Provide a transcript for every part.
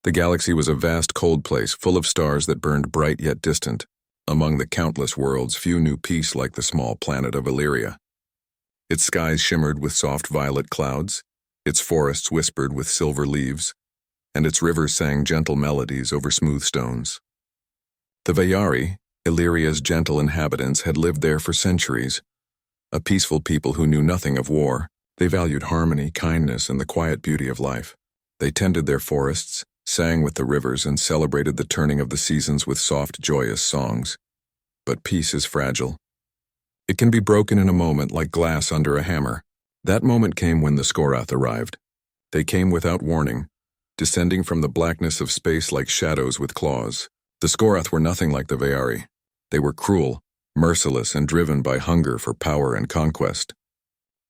The galaxy was a vast cold place full of stars that burned bright yet distant. Among the countless worlds, few knew peace like the small planet of Illyria. Its skies shimmered with soft violet clouds, its forests whispered with silver leaves, and its rivers sang gentle melodies over smooth stones. The Veyari, Illyria's gentle inhabitants, had lived there for centuries. A peaceful people who knew nothing of war, they valued harmony, kindness, and the quiet beauty of life. They tended their forests, sang with the rivers, and celebrated the turning of the seasons with soft, joyous songs. But peace is fragile. It can be broken in a moment like glass under a hammer. That moment came when the Skorath arrived. They came without warning, descending from the blackness of space like shadows with claws. The Skorath were nothing like the Veyari. They were cruel, merciless, and driven by hunger for power and conquest.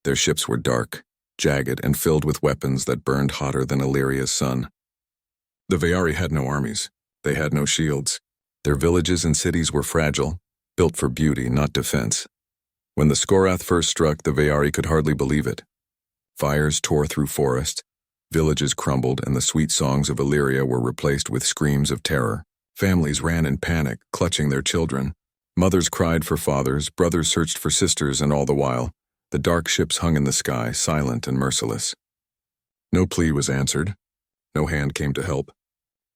Their ships were dark, jagged, and filled with weapons that burned hotter than Illyria's sun. The Veyari had no armies. They had no shields. Their villages and cities were fragile, built for beauty, not defense. When the Skorath first struck, the Veyari could hardly believe it. Fires tore through forests, villages crumbled, and the sweet songs of Illyria were replaced with screams of terror. Families ran in panic, clutching their children. Mothers cried for fathers, brothers searched for sisters, and all the while, the dark ships hung in the sky, silent and merciless. No plea was answered. No hand came to help.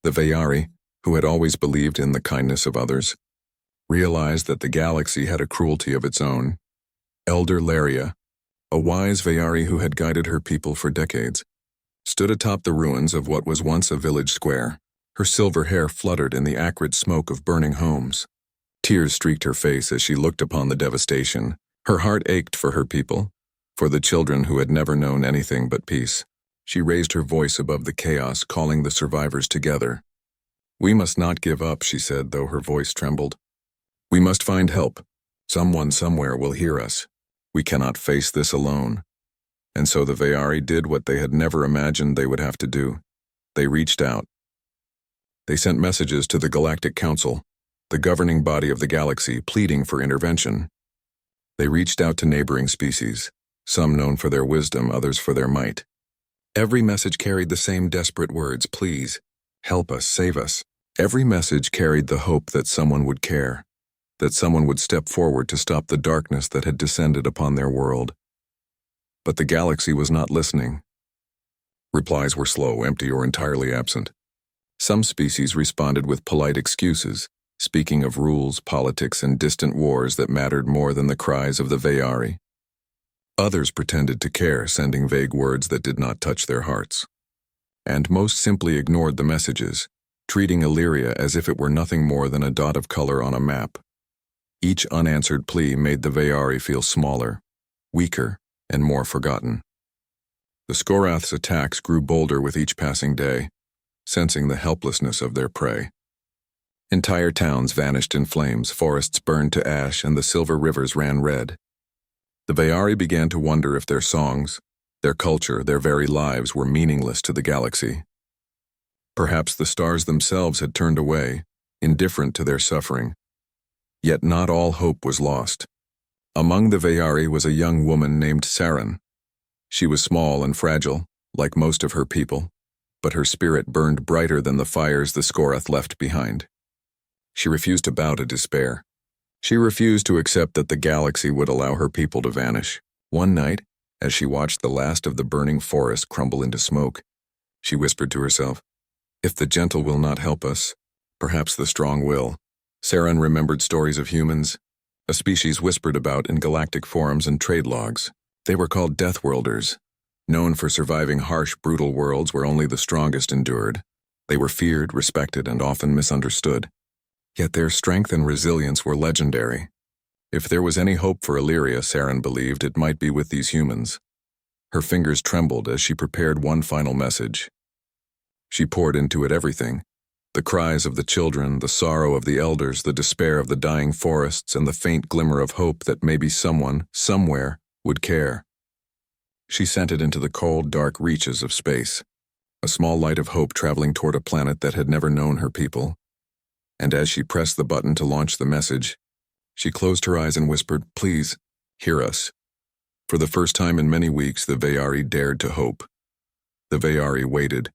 The Veyari, who had always believed in the kindness of others, realized that the galaxy had a cruelty of its own. Elder Laria, a wise Veyari who had guided her people for decades, stood atop the ruins of what was once a village square. Her silver hair fluttered in the acrid smoke of burning homes. Tears streaked her face as she looked upon the devastation. Her heart ached for her people, for the children who had never known anything but peace. She raised her voice above the chaos, calling the survivors together. "We must not give up," she said, though her voice trembled. "We must find help. Someone somewhere will hear us. We cannot face this alone." And so the Veyari did what they had never imagined they would have to do. They reached out. They sent messages to the Galactic Council, the governing body of the galaxy, pleading for intervention. They reached out to neighboring species, some known for their wisdom, others for their might. Every message carried the same desperate words: "Please, help us, save us." Every message carried the hope that someone would care, that someone would step forward to stop the darkness that had descended upon their world. But the galaxy was not listening. Replies were slow, empty, or entirely absent. Some species responded with polite excuses, speaking of rules, politics, and distant wars that mattered more than the cries of the Veyari. Others pretended to care, sending vague words that did not touch their hearts. And most simply ignored the messages, treating Illyria as if it were nothing more than a dot of color on a map. Each unanswered plea made the Veyari feel smaller, weaker, and more forgotten. The Skorath's attacks grew bolder with each passing day, sensing the helplessness of their prey. Entire towns vanished in flames, forests burned to ash, and the silver rivers ran red. The Veyari began to wonder if their songs, their culture, their very lives were meaningless to the galaxy. Perhaps the stars themselves had turned away, indifferent to their suffering. Yet not all hope was lost. Among the Veyari was a young woman named Saren. She was small and fragile, like most of her people, but her spirit burned brighter than the fires the Skorath left behind. She refused to bow to despair. She refused to accept that the galaxy would allow her people to vanish. One night, as she watched the last of the burning forest crumble into smoke, she whispered to herself, "If the gentle will not help us, perhaps the strong will." Saren remembered stories of humans, a species whispered about in galactic forums and trade logs. They were called Deathworlders, known for surviving harsh, brutal worlds where only the strongest endured. They were feared, respected, and often misunderstood. Yet their strength and resilience were legendary. If there was any hope for Illyria, Saren believed, it might be with these humans. Her fingers trembled as she prepared one final message. She poured into it everything: the cries of the children, the sorrow of the elders, the despair of the dying forests, and the faint glimmer of hope that maybe someone, somewhere, would care. She sent it into the cold, dark reaches of space, a small light of hope traveling toward a planet that had never known her people. And as she pressed the button to launch the message, she closed her eyes and whispered, "Please, hear us." For the first time in many weeks, the Veyari dared to hope. The Veyari waited,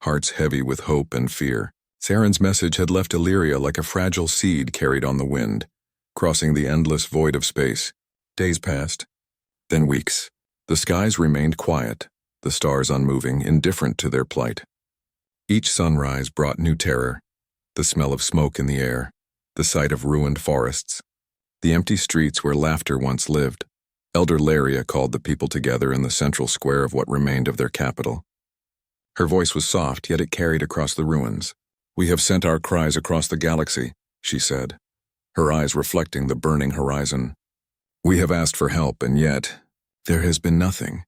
hearts heavy with hope and fear. Saren's message had left Illyria like a fragile seed carried on the wind, crossing the endless void of space. Days passed, then weeks. The skies remained quiet, the stars unmoving, indifferent to their plight. Each sunrise brought new terror, the smell of smoke in the air, the sight of ruined forests, the empty streets where laughter once lived. Elder Laria called the people together in the central square of what remained of their capital. Her voice was soft, yet it carried across the ruins. "We have sent our cries across the galaxy," she said, her eyes reflecting the burning horizon. "We have asked for help, and yet there has been nothing."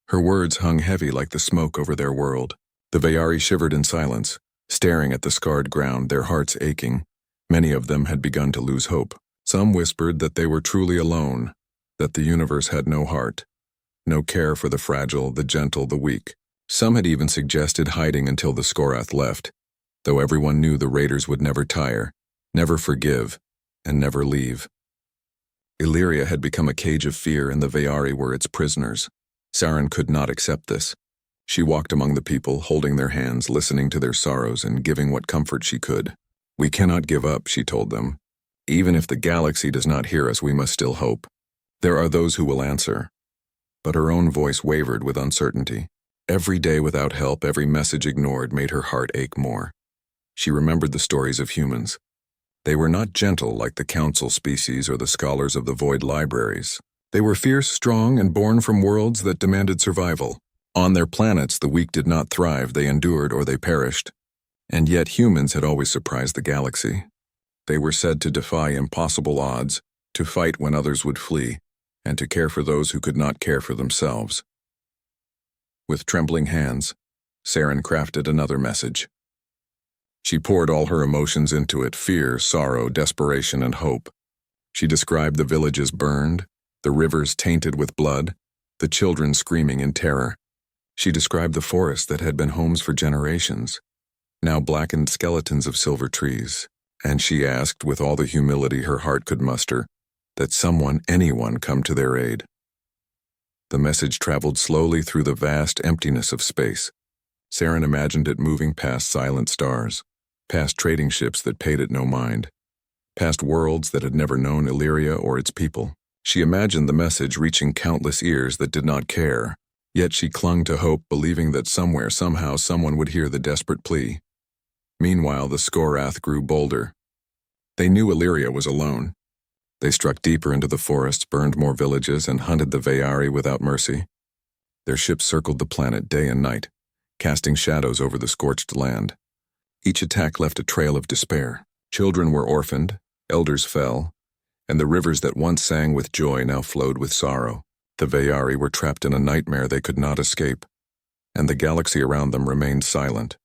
Her words hung heavy like the smoke over their world. The Vayari shivered in silence, staring at the scarred ground, their hearts aching. Many of them had begun to lose hope. Some whispered that they were truly alone, that the universe had no heart, no care for the fragile, the gentle, the weak. Some had even suggested hiding until the Skorath left, though everyone knew the raiders would never tire, never forgive, and never leave. Illyria had become a cage of fear, and the Vayari were its prisoners. Saren could not accept this. She walked among the people, holding their hands, listening to their sorrows, and giving what comfort she could. "We cannot give up," she told them. "Even if the galaxy does not hear us, we must still hope. There are those who will answer." But her own voice wavered with uncertainty. Every day without help, every message ignored, made her heart ache more. She remembered the stories of humans. They were not gentle like the council species or the scholars of the void libraries. They were fierce, strong, and born from worlds that demanded survival. On their planets, the weak did not thrive, they endured or they perished. And yet humans had always surprised the galaxy. They were said to defy impossible odds, to fight when others would flee, and to care for those who could not care for themselves. With trembling hands, Saren crafted another message. She poured all her emotions into it: fear, sorrow, desperation, and hope. She described the villages burned, the rivers tainted with blood, the children screaming in terror. She described the forests that had been homes for generations, now blackened skeletons of silver trees, and she asked, with all the humility her heart could muster, that someone, anyone, come to their aid. The message traveled slowly through the vast emptiness of space. Saren imagined it moving past silent stars, past trading ships that paid it no mind, past worlds that had never known Illyria or its people. She imagined the message reaching countless ears that did not care, yet she clung to hope, believing that somewhere, somehow, someone would hear the desperate plea. Meanwhile, the Skorath grew bolder. They knew Illyria was alone. They struck deeper into the forests, burned more villages, and hunted the Vayari without mercy. Their ships circled the planet day and night, casting shadows over the scorched land. Each attack left a trail of despair. Children were orphaned, elders fell, and the rivers that once sang with joy now flowed with sorrow. The Vayari were trapped in a nightmare they could not escape, and the galaxy around them remained silent.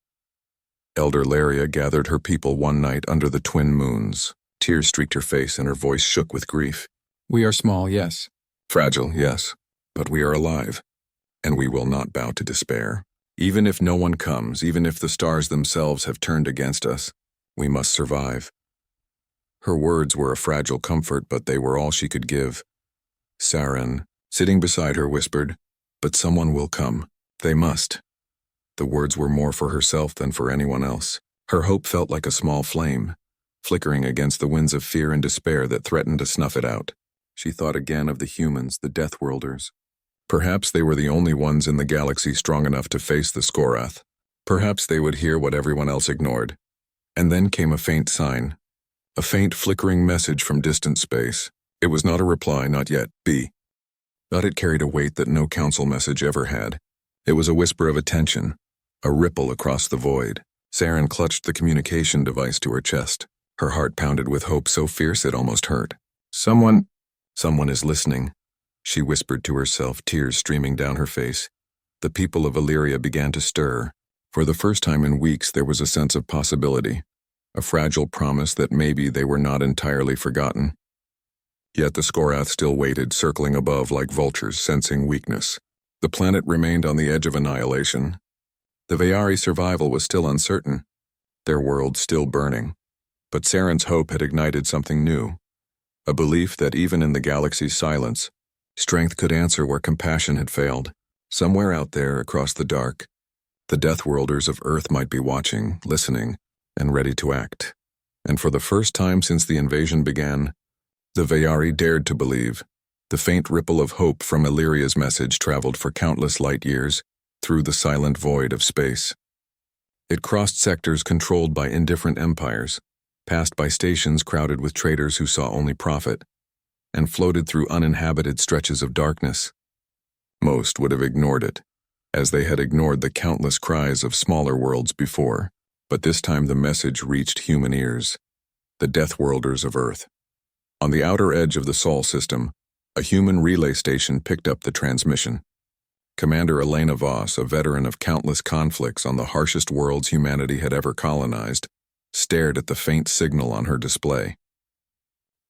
Elder Laria gathered her people one night under the twin moons. Tears streaked her face and her voice shook with grief. "We are small, yes. Fragile, yes. But we are alive, and we will not bow to despair. Even if no one comes, even if the stars themselves have turned against us, we must survive." Her words were a fragile comfort, but they were all she could give. Saren, sitting beside her, whispered, "But someone will come. They must." The words were more for herself than for anyone else. Her hope felt like a small flame, flickering against the winds of fear and despair that threatened to snuff it out. She thought again of the humans, the Deathworlders. Perhaps they were the only ones in the galaxy strong enough to face the Skorath. Perhaps they would hear what everyone else ignored. And then came a faint sign, a faint flickering message from distant space. It was not a reply, not yet, but it carried a weight that no council message ever had. It was a whisper of attention, a ripple across the void. Saren clutched the communication device to her chest. Her heart pounded with hope so fierce it almost hurt. Someone is listening," she whispered to herself, tears streaming down her face. The people of Illyria began to stir. For the first time in weeks, there was a sense of possibility, a fragile promise that maybe they were not entirely forgotten. Yet the Skorath still waited, circling above like vultures, sensing weakness. The planet remained on the edge of annihilation. The Vayari survival was still uncertain, their world still burning. But Saren's hope had ignited something new, a belief that even in the galaxy's silence, strength could answer where compassion had failed. Somewhere out there, across the dark, The Deathworlders of Earth might be watching, listening, and ready to act. And for the first time since the invasion began, the Vayari dared to believe. The faint ripple of hope from Illyria's message traveled for countless light years through the silent void of space. It crossed sectors controlled by indifferent empires, passed by stations crowded with traders who saw only profit, and floated through uninhabited stretches of darkness. Most would have ignored it, as they had ignored the countless cries of smaller worlds before, but this time the message reached human ears. The Deathworlders of Earth. On the outer edge of the Sol system, a human relay station picked up the transmission. Commander Elena Voss, a veteran of countless conflicts on the harshest worlds humanity had ever colonized, stared at the faint signal on her display.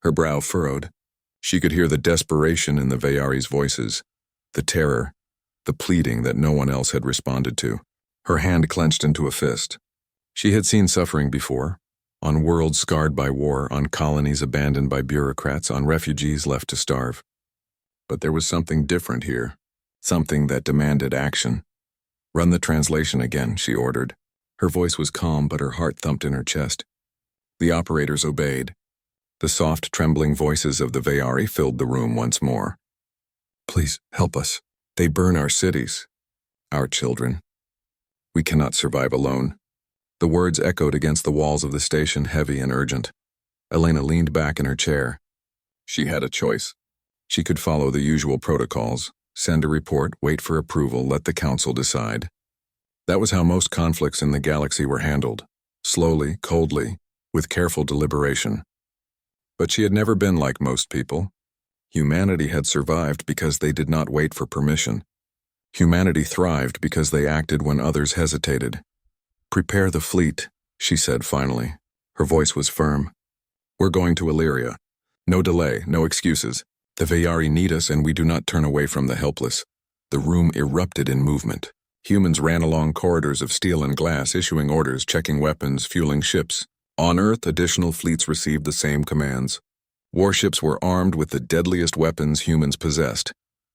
Her brow furrowed. She could hear the desperation in the Vayari's voices, the terror, the pleading that no one else had responded to. Her hand clenched into a fist. She had seen suffering before, on worlds scarred by war, on colonies abandoned by bureaucrats, on refugees left to starve. But there was something different here, something that demanded action. "Run the translation again," she ordered. Her voice was calm, but her heart thumped in her chest. The operators obeyed. The soft, trembling voices of the Vayari filled the room once more. "Please, help us. They burn our cities, our children. We cannot survive alone." The words echoed against the walls of the station, heavy and urgent. Elena leaned back in her chair. She had a choice. She could follow the usual protocols, send a report, wait for approval, let the council decide. That was how most conflicts in the galaxy were handled, slowly, coldly, with careful deliberation. But she had never been like most people. Humanity had survived because they did not wait for permission. Humanity thrived because they acted when others hesitated. "Prepare the fleet," she said finally. Her voice was firm. "We're going to Illyria. No delay, no excuses. The Vayari need us, and we do not turn away from the helpless." The room erupted in movement. Humans ran along corridors of steel and glass, issuing orders, checking weapons, fueling ships. On Earth, additional fleets received the same commands. Warships were armed with the deadliest weapons humans possessed.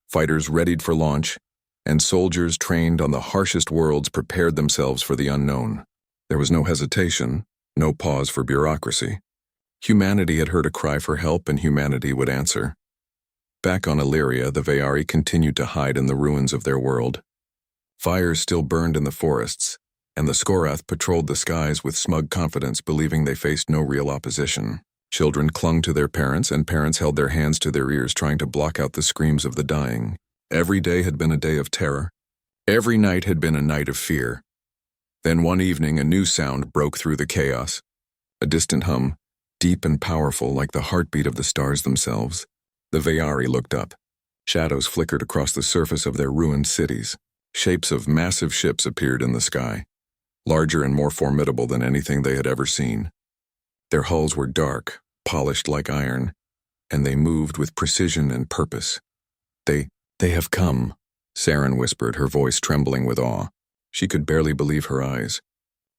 Fighters readied for launch, and soldiers trained on the harshest worlds prepared themselves for the unknown. There was no hesitation, no pause for bureaucracy. Humanity had heard a cry for help, and humanity would answer. Back on Illyria, the Vayari continued to hide in the ruins of their world. Fires still burned in the forests, and the Skorath patrolled the skies with smug confidence, believing they faced no real opposition. Children clung to their parents, and parents held their hands to their ears, trying to block out the screams of the dying. Every day had been a day of terror. Every night had been a night of fear. Then one evening, a new sound broke through the chaos. A distant hum, deep and powerful like the heartbeat of the stars themselves. The Vayari looked up. Shadows flickered across the surface of their ruined cities. Shapes of massive ships appeared in the sky, larger and more formidable than anything they had ever seen. Their hulls were dark, polished like iron, and they moved with precision and purpose. They have come," Saren whispered, her voice trembling with awe. She could barely believe her eyes.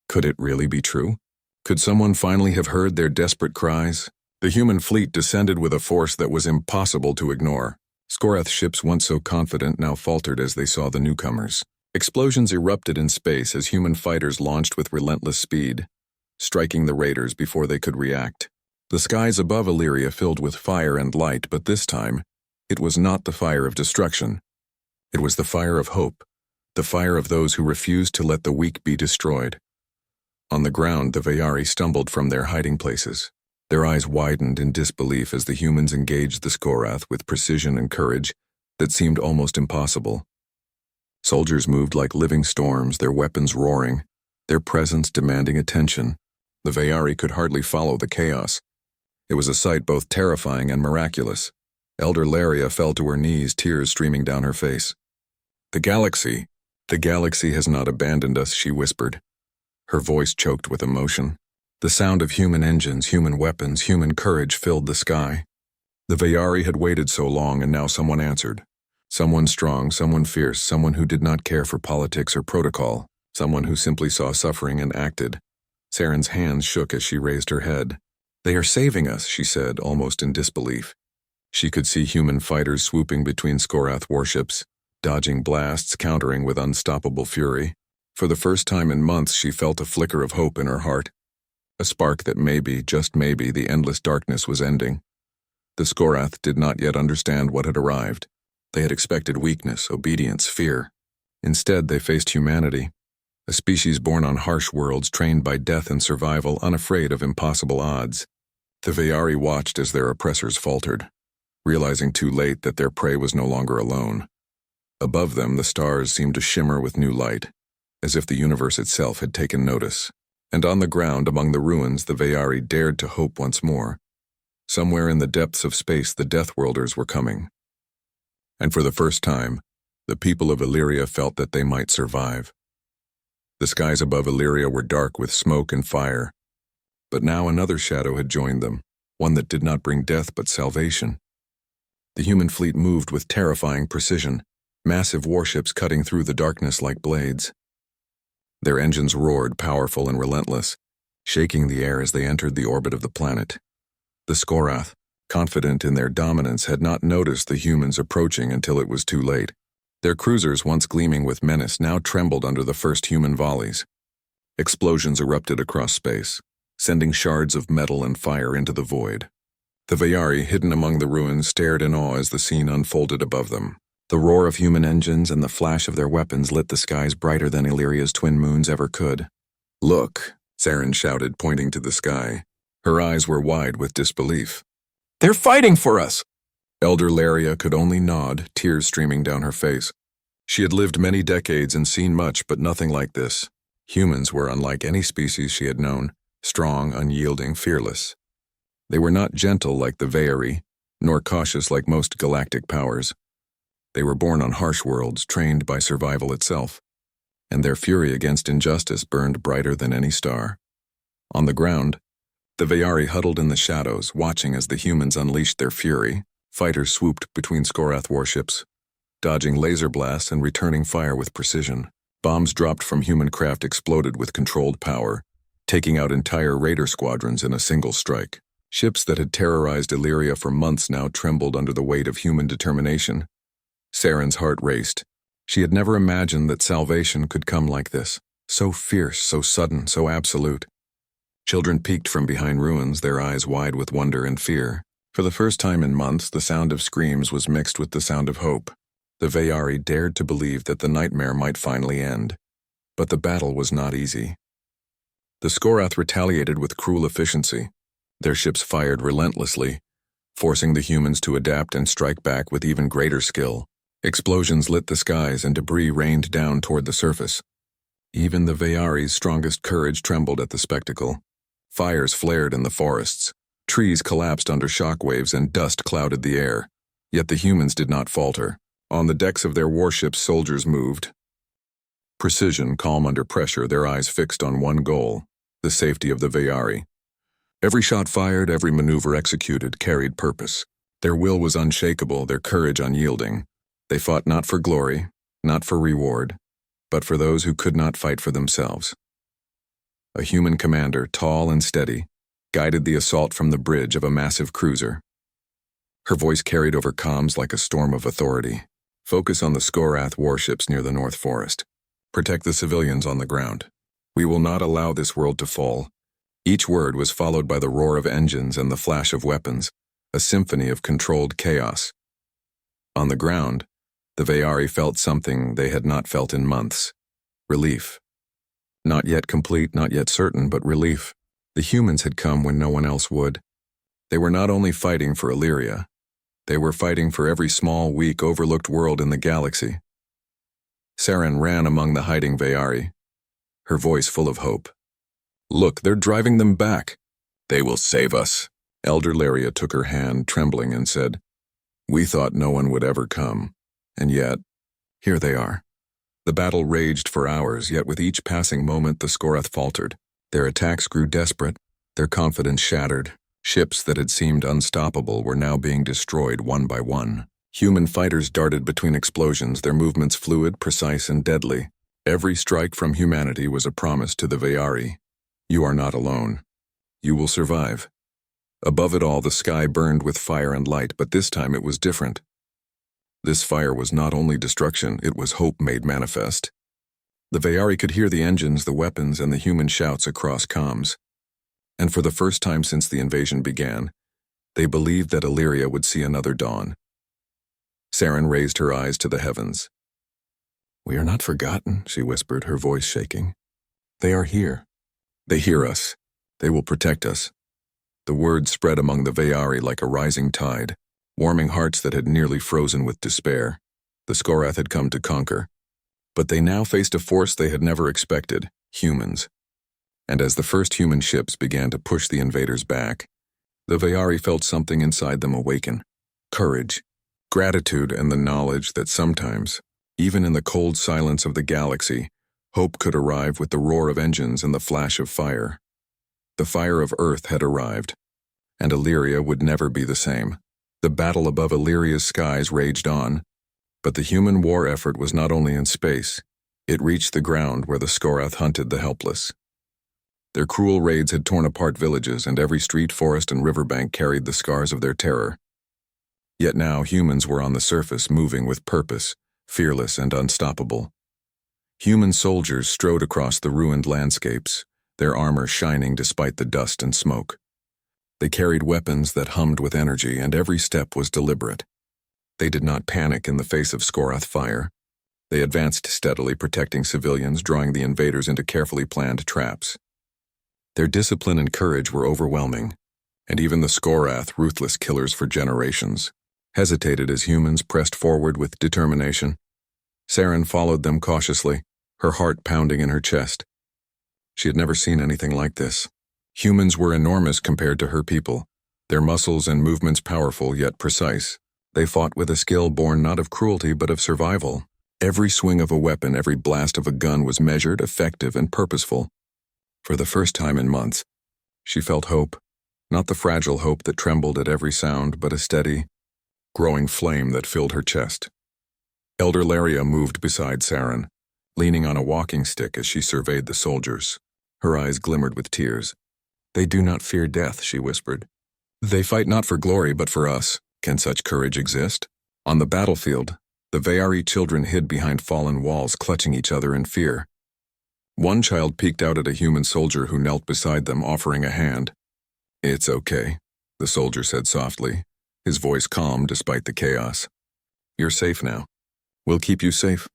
Could it really be true? Could someone finally have heard their desperate cries? The human fleet descended with a force that was impossible to ignore. Skorath ships, once so confident, now faltered as they saw the newcomers. Explosions erupted in space as human fighters launched with relentless speed, striking the raiders before they could react. The skies above Illyria filled with fire and light, but this time, it was not the fire of destruction. It was the fire of hope, the fire of those who refused to let the weak be destroyed. On the ground, the Vayari stumbled from their hiding places. Their eyes widened in disbelief as the humans engaged the Skorath with precision and courage that seemed almost impossible. Soldiers moved like living storms, their weapons roaring, their presence demanding attention. The Vayari could hardly follow the chaos. It was a sight both terrifying and miraculous. Elder Laria fell to her knees, tears streaming down her face. The galaxy has not abandoned us," she whispered. Her voice choked with emotion. The sound of human engines, human weapons, human courage filled the sky. The Vayari had waited so long, and now someone answered. Someone strong, someone fierce, someone who did not care for politics or protocol, someone who simply saw suffering and acted. Saren's hands shook as she raised her head. "They are saving us," she said, almost in disbelief. She could see human fighters swooping between Skorath warships, dodging blasts, countering with unstoppable fury. For the first time in months, she felt a flicker of hope in her heart, a spark that maybe, just maybe, the endless darkness was ending. The Skorath did not yet understand what had arrived. They had expected weakness, obedience, fear. Instead, they faced humanity, a species born on harsh worlds, trained by death and survival, unafraid of impossible odds. The Veyari watched as their oppressors faltered, realizing too late that their prey was no longer alone. Above them, the stars seemed to shimmer with new light, as if the universe itself had taken notice. And on the ground, among the ruins, the Veyari dared to hope once more. Somewhere in the depths of space, the Deathworlders were coming. And for the first time, the people of Illyria felt that they might survive. The skies above Illyria were dark with smoke and fire, but now another shadow had joined them, one that did not bring death but salvation. The human fleet moved with terrifying precision, massive warships cutting through the darkness like blades. Their engines roared, powerful and relentless, shaking the air as they entered the orbit of the planet. The Skorath, confident in their dominance, had not noticed the humans approaching until it was too late. Their cruisers, once gleaming with menace, now trembled under the first human volleys. Explosions erupted across space, sending shards of metal and fire into the void. The Veyari, hidden among the ruins, stared in awe as the scene unfolded above them. The roar of human engines and the flash of their weapons lit the skies brighter than Illyria's twin moons ever could. "Look," Saren shouted, pointing to the sky. Her eyes were wide with disbelief. "They're fighting for us!" Elder Laria could only nod, tears streaming down her face. She had lived many decades and seen much, but nothing like this. Humans were unlike any species she had known, strong, unyielding, fearless. They were not gentle like the Veyari, nor cautious like most galactic powers. They were born on harsh worlds, trained by survival itself, and their fury against injustice burned brighter than any star. On the ground, the Veyari huddled in the shadows, watching as the humans unleashed their fury. Fighters swooped between Skorath warships, dodging laser blasts and returning fire with precision. Bombs dropped from human craft exploded with controlled power, taking out entire raider squadrons in a single strike. Ships that had terrorized Illyria for months now trembled under the weight of human determination. Saren's heart raced. She had never imagined that salvation could come like this, so fierce, so sudden, so absolute. Children peeked from behind ruins, their eyes wide with wonder and fear. For the first time in months, the sound of screams was mixed with the sound of hope. The Veyari dared to believe that the nightmare might finally end. But the battle was not easy. The Skorath retaliated with cruel efficiency. Their ships fired relentlessly, forcing the humans to adapt and strike back with even greater skill. Explosions lit the skies and debris rained down toward the surface. Even the Veyari's strongest courage trembled at the spectacle. Fires flared in the forests. Trees collapsed under shockwaves and dust clouded the air. Yet the humans did not falter. On the decks of their warships, soldiers moved. Precision, calm under pressure, their eyes fixed on one goal, the safety of the Veyari. Every shot fired, every maneuver executed, carried purpose. Their will was unshakable, their courage unyielding. They fought not for glory, not for reward, but for those who could not fight for themselves. A human commander, tall and steady, guided the assault from the bridge of a massive cruiser. Her voice carried over comms like a storm of authority. Focus on the Skorath warships near the North Forest. Protect the civilians on the ground. We will not allow this world to fall. Each word was followed by the roar of engines and the flash of weapons, a symphony of controlled chaos. On the ground, the Veyari felt something they had not felt in months. Relief. Not yet complete, not yet certain, but relief. The humans had come when no one else would. They were not only fighting for Illyria, they were fighting for every small, weak, overlooked world in the galaxy. Saren ran among the hiding Veyari, her voice full of hope. "Look, they're driving them back. They will save us." Elder Laria took her hand, trembling, and said, "We thought no one would ever come, and yet, here they are." The battle raged for hours, yet with each passing moment the Skorath faltered. Their attacks grew desperate, their confidence shattered. Ships that had seemed unstoppable were now being destroyed one by one. Human fighters darted between explosions, their movements fluid, precise, and deadly. Every strike from humanity was a promise to the Veyari. You are not alone. You will survive. Above it all, the sky burned with fire and light, but this time it was different. This fire was not only destruction, it was hope made manifest. The Vayari could hear the engines, the weapons, and the human shouts across comms. And for the first time since the invasion began, they believed that Illyria would see another dawn. Saren raised her eyes to the heavens. "We are not forgotten," she whispered, her voice shaking. "They are here. They hear us. They will protect us." The word spread among the Vayari like a rising tide, warming hearts that had nearly frozen with despair. The Skorath had come to conquer. But they now faced a force they had never expected, humans. And as the first human ships began to push the invaders back, the Vayari felt something inside them awaken. Courage, gratitude, and the knowledge that sometimes, even in the cold silence of the galaxy, hope could arrive with the roar of engines and the flash of fire. The fire of Earth had arrived, and Illyria would never be the same. The battle above Illyria's skies raged on, but the human war effort was not only in space, it reached the ground where the Skorath hunted the helpless. Their cruel raids had torn apart villages, and every street, forest, and riverbank carried the scars of their terror. Yet now humans were on the surface, moving with purpose, fearless and unstoppable. Human soldiers strode across the ruined landscapes, their armor shining despite the dust and smoke. They carried weapons that hummed with energy, and every step was deliberate. They did not panic in the face of Skorath fire. They advanced steadily, protecting civilians, drawing the invaders into carefully planned traps. Their discipline and courage were overwhelming, and even the Skorath, ruthless killers for generations, hesitated as humans pressed forward with determination. Saren followed them cautiously, her heart pounding in her chest. She had never seen anything like this. Humans were enormous compared to her people, their muscles and movements powerful yet precise. They fought with a skill born not of cruelty but of survival. Every swing of a weapon, every blast of a gun was measured, effective, and purposeful. For the first time in months, she felt hope, not the fragile hope that trembled at every sound, but a steady, growing flame that filled her chest. Elder Laria moved beside Saren, leaning on a walking stick as she surveyed the soldiers. Her eyes glimmered with tears. "They do not fear death," she whispered. "They fight not for glory, but for us. Can such courage exist?" On the battlefield, the Vayari children hid behind fallen walls, clutching each other in fear. One child peeked out at a human soldier who knelt beside them, offering a hand. "It's okay," the soldier said softly, his voice calm despite the chaos. "You're safe now. We'll keep you safe."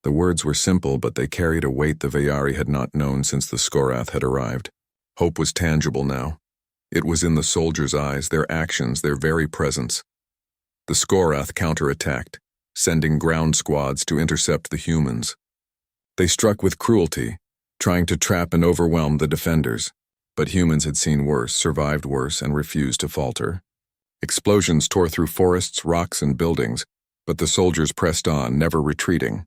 The words were simple, but they carried a weight the Vayari had not known since the Skorath had arrived. Hope was tangible now. It was in the soldiers' eyes, their actions, their very presence. The Skorath counterattacked, sending ground squads to intercept the humans. They struck with cruelty, trying to trap and overwhelm the defenders, but humans had seen worse, survived worse, and refused to falter. Explosions tore through forests, rocks, and buildings, but the soldiers pressed on, never retreating.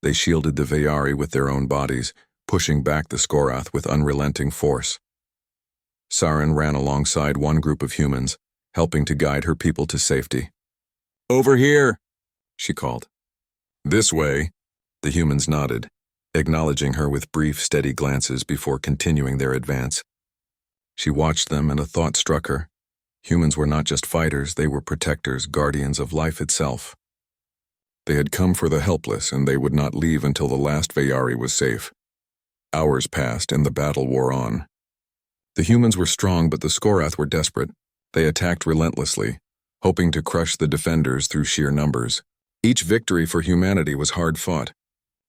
They shielded the Vayari with their own bodies, pushing back the Skorath with unrelenting force. Saren ran alongside one group of humans, helping to guide her people to safety. "Over here," she called. "This way." The humans nodded, acknowledging her with brief, steady glances before continuing their advance. She watched them, and a thought struck her. Humans were not just fighters, they were protectors, guardians of life itself. They had come for the helpless, and they would not leave until the last Vayari was safe. Hours passed, and the battle wore on. The humans were strong, but the Skorath were desperate. They attacked relentlessly, hoping to crush the defenders through sheer numbers. Each victory for humanity was hard fought.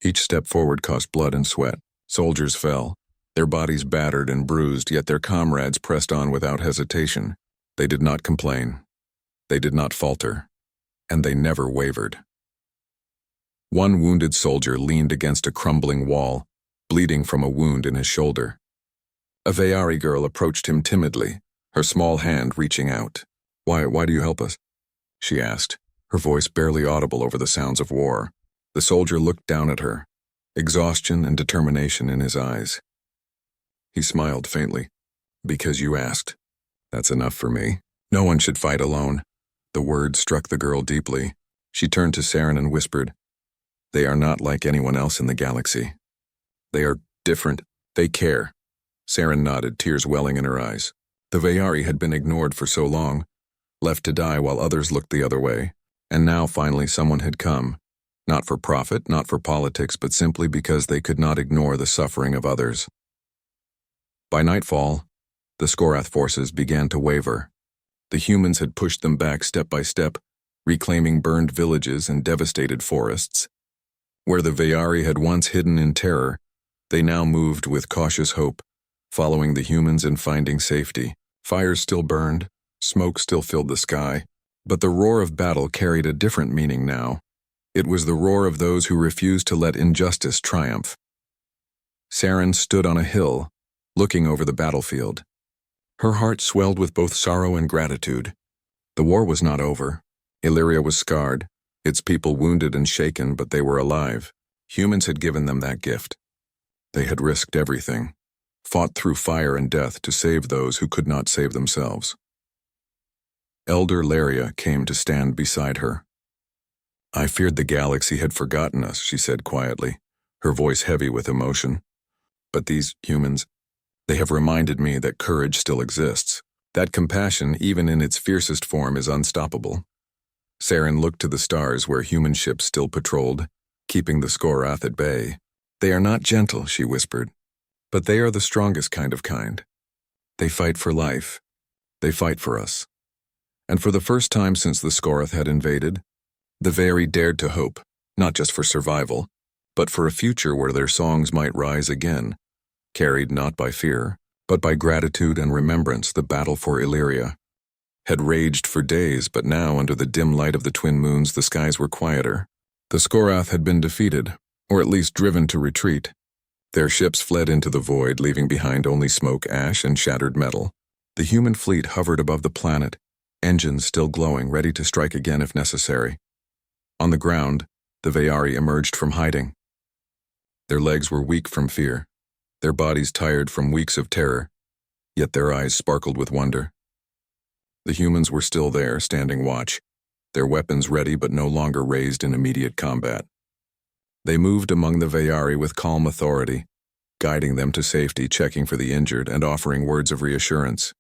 Each step forward cost blood and sweat. Soldiers fell, their bodies battered and bruised, yet their comrades pressed on without hesitation. They did not complain. They did not falter. And they never wavered. One wounded soldier leaned against a crumbling wall, bleeding from a wound in his shoulder. A Vayari girl approached him timidly, her small hand reaching out. Why do you help us?" she asked, her voice barely audible over the sounds of war. The soldier looked down at her, exhaustion and determination in his eyes. He smiled faintly. "Because you asked. That's enough for me. No one should fight alone." The word struck the girl deeply. She turned to Saren and whispered, "They are not like anyone else in the galaxy. They are different. They care." Saren nodded, tears welling in her eyes. The Vayari had been ignored for so long, left to die while others looked the other way, and now finally someone had come, Not for profit, not for politics, but simply because they could not ignore the suffering of others. By nightfall, the Skorath forces began to waver. The humans had pushed them back step by step, reclaiming burned villages and devastated forests. Where the Veyari had once hidden in terror, they now moved with cautious hope, following the humans and finding safety. Fires still burned, smoke still filled the sky, but the roar of battle carried a different meaning now. It was the roar of those who refused to let injustice triumph. Saren stood on a hill, looking over the battlefield. Her heart swelled with both sorrow and gratitude. The war was not over. Illyria was scarred, its people wounded and shaken, but they were alive. Humans had given them that gift. They had risked everything, fought through fire and death to save those who could not save themselves. Elder Laria came to stand beside her. "I feared the galaxy had forgotten us," she said quietly, her voice heavy with emotion. "But these humans, they have reminded me that courage still exists, that compassion, even in its fiercest form, is unstoppable." Saren looked to the stars where human ships still patrolled, keeping the Skorath at bay. "They are not gentle," she whispered, "but they are the strongest kind of kind. They fight for life. They fight for us." And for the first time since the Skorath had invaded, the Veyari dared to hope, not just for survival, but for a future where their songs might rise again, carried not by fear, but by gratitude and remembrance. The battle for Illyria had raged for days, but now, under the dim light of the twin moons, the skies were quieter. The Skorath had been defeated, or at least driven to retreat. Their ships fled into the void, leaving behind only smoke, ash, and shattered metal. The human fleet hovered above the planet, engines still glowing, ready to strike again if necessary. On the ground, the Veyari emerged from hiding. Their legs were weak from fear, their bodies tired from weeks of terror, yet their eyes sparkled with wonder. The humans were still there, standing watch, their weapons ready but no longer raised in immediate combat. They moved among the Veyari with calm authority, guiding them to safety, checking for the injured, and offering words of reassurance.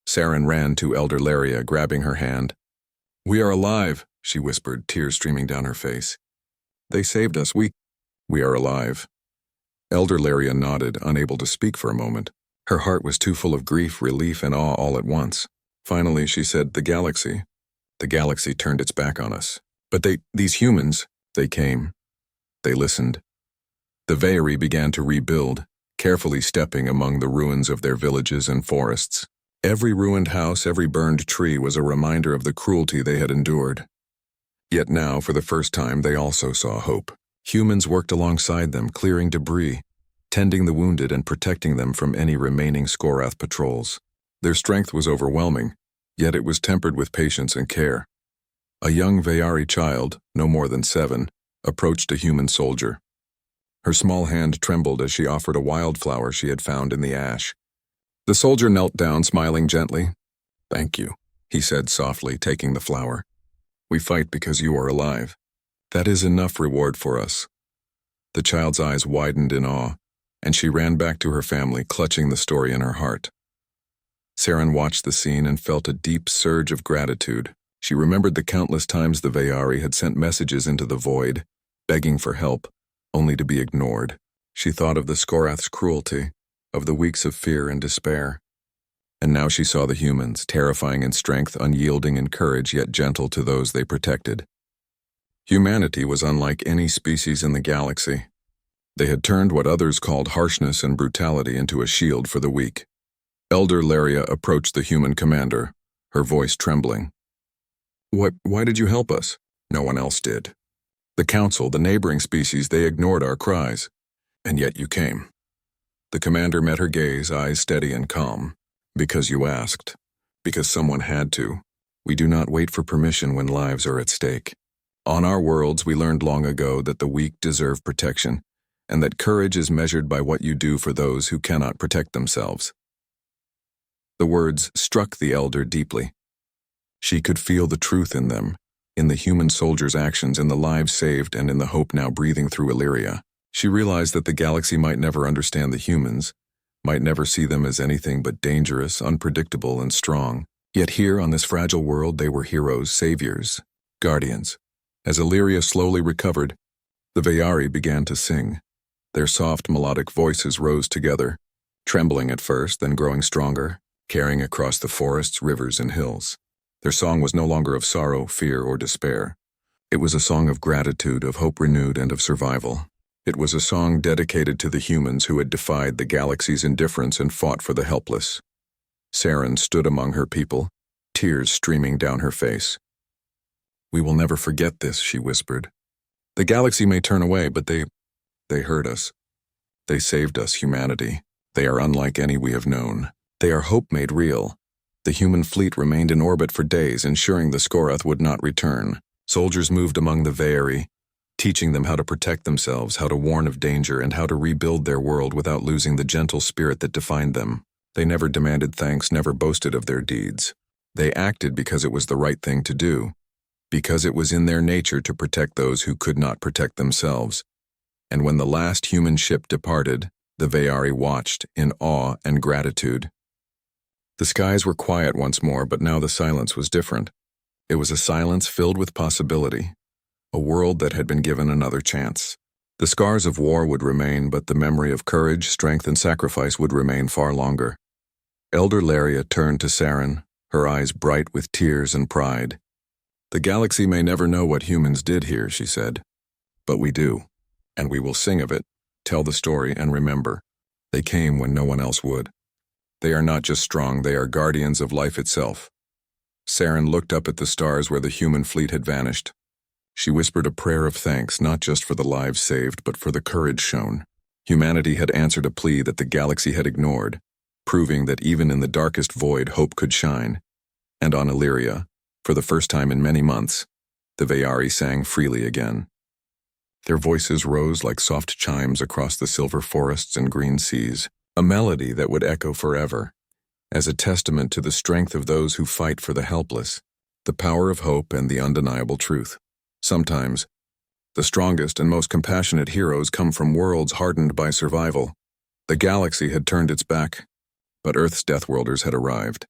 Saren ran to Elder Laria, grabbing her hand. "We are alive," she whispered, tears streaming down her face. "They saved us. We are alive." Elder Laria nodded, unable to speak for a moment. Her heart was too full of grief, relief, and awe all at once. Finally, she said, The galaxy turned its back on us. But these humans, they came. They listened. The Veyari began to rebuild, carefully stepping among the ruins of their villages and forests. Every ruined house, every burned tree was a reminder of the cruelty they had endured. Yet now, for the first time, they also saw hope. Humans worked alongside them, clearing debris, tending the wounded and protecting them from any remaining Skorath patrols. Their strength was overwhelming, yet it was tempered with patience and care. A young Veyari child, no more than 7, approached a human soldier. Her small hand trembled as she offered a wildflower she had found in the ash. The soldier knelt down, smiling gently. "Thank you," he said softly, taking the flower. "We fight because you are alive. That is enough reward for us." The child's eyes widened in awe, and she ran back to her family, clutching the story in her heart. Saren watched the scene and felt a deep surge of gratitude. She remembered the countless times the Veyari had sent messages into the void, begging for help, only to be ignored. She thought of the Skorath's cruelty, of the weeks of fear and despair. And now she saw the humans, terrifying in strength, unyielding in courage, yet gentle to those they protected. Humanity was unlike any species in the galaxy. They had turned what others called harshness and brutality into a shield for the weak. Elder Laria approached the human commander, her voice trembling. Why did you help us?" "No one else did. The council, the neighboring species, they ignored our cries. And yet you came." The commander met her gaze, eyes steady and calm. "Because you asked. Because someone had to. We do not wait for permission when lives are at stake. On our worlds, we learned long ago that the weak deserve protection, and that courage is measured by what you do for those who cannot protect themselves." The words struck the elder deeply. She could feel the truth in them, in the human soldiers' actions, in the lives saved, and in the hope now breathing through Illyria. She realized that the galaxy might never understand the humans, might never see them as anything but dangerous, unpredictable, and strong. Yet here on this fragile world they were heroes, saviors, guardians. As Illyria slowly recovered, the Veyari began to sing. Their soft, melodic voices rose together, trembling at first, then growing stronger, carrying across the forests, rivers, and hills. Their song was no longer of sorrow, fear, or despair. It was a song of gratitude, of hope renewed, and of survival. It was a song dedicated to the humans who had defied the galaxy's indifference and fought for the helpless. Saren stood among her people, tears streaming down her face. "We will never forget this," she whispered. "The galaxy may turn away, but they heard us. They saved us, humanity. They are unlike any we have known. They are hope made real." The human fleet remained in orbit for days, ensuring the Skorath would not return. Soldiers moved among the Veyari, teaching them how to protect themselves, how to warn of danger, and how to rebuild their world without losing the gentle spirit that defined them. They never demanded thanks, never boasted of their deeds. They acted because it was the right thing to do, because it was in their nature to protect those who could not protect themselves. And when the last human ship departed, the Veyari watched in awe and gratitude. The skies were quiet once more, but now the silence was different. It was a silence filled with possibility, a world that had been given another chance. The scars of war would remain, but the memory of courage, strength, and sacrifice would remain far longer. Elder Laria turned to Saren, her eyes bright with tears and pride. "The galaxy may never know what humans did here," she said, "but we do, and we will sing of it, tell the story, and remember. They came when no one else would. They are not just strong, they are guardians of life itself." Saren looked up at the stars where the human fleet had vanished. She whispered a prayer of thanks, not just for the lives saved, but for the courage shown. Humanity had answered a plea that the galaxy had ignored, proving that even in the darkest void, hope could shine. And on Illyria, for the first time in many months, the Veyari sang freely again. Their voices rose like soft chimes across the silver forests and green seas, a melody that would echo forever, as a testament to the strength of those who fight for the helpless, the power of hope, and the undeniable truth. Sometimes, the strongest and most compassionate heroes come from worlds hardened by survival. The galaxy had turned its back, but Earth's Deathworlders had arrived.